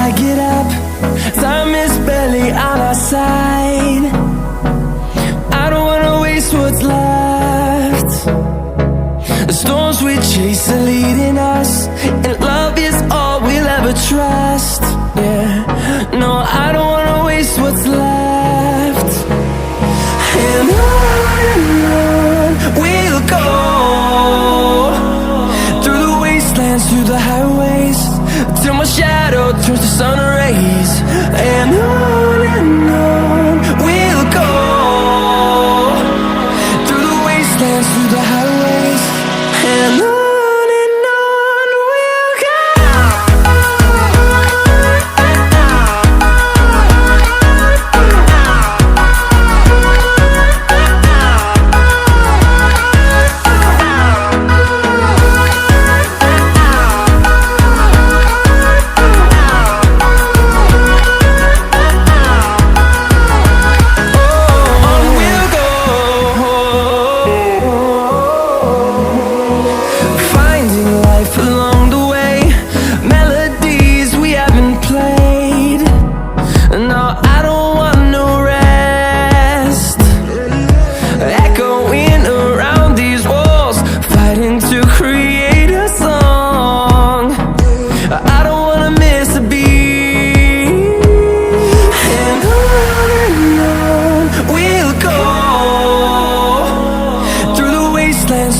I get up, time is barely on our side. I don't wanna waste what's left. The storms we chase are leading us, and love is all we'll ever trust. Yeah, no, I don't wanna waste what's left. And on we'll go, through the wastelands, through the highways, till my shadow turns to sun rays. And on we'll go, through the wastelands, through the highways, and on we'll go.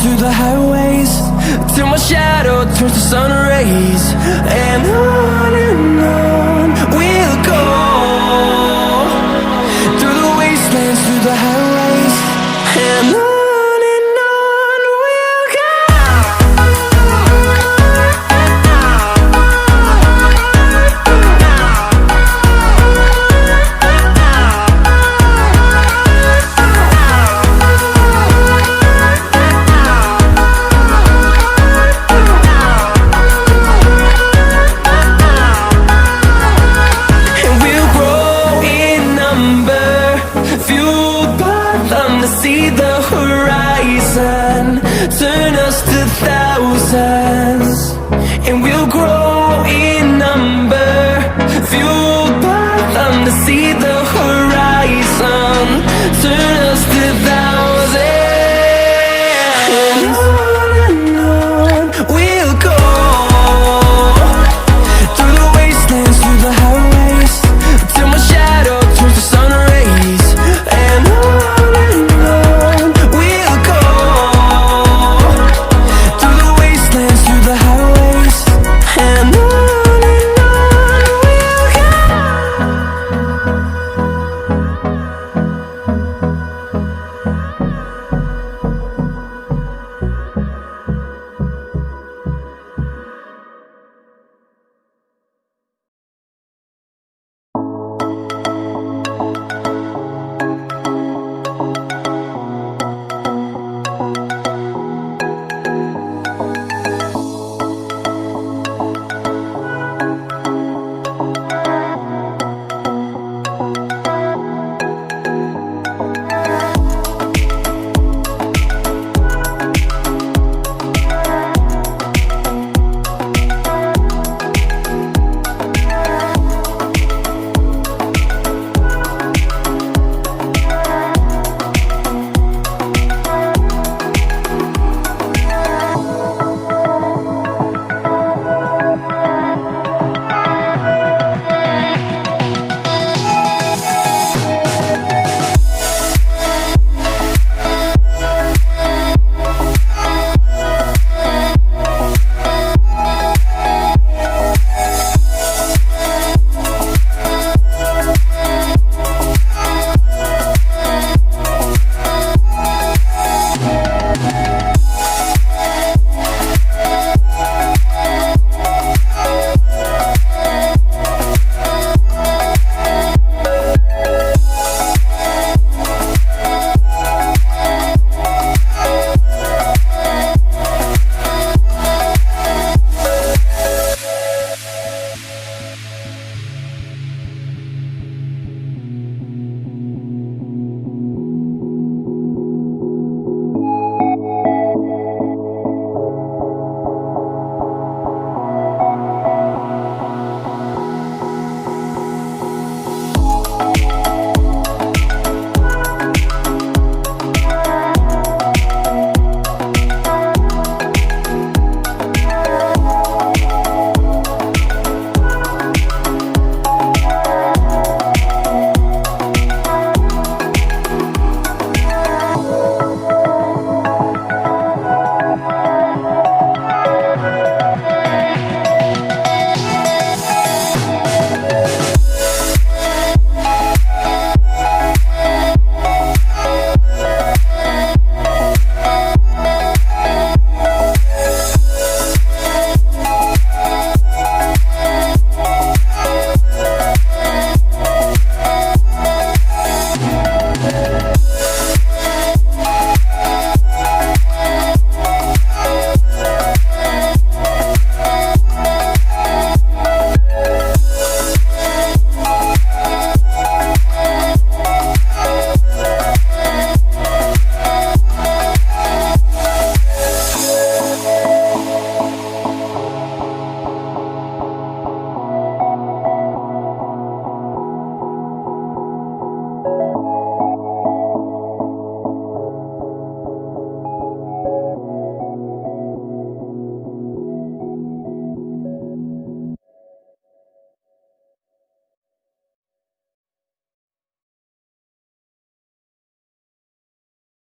Through the highways, till my shadow turns to sun rays. And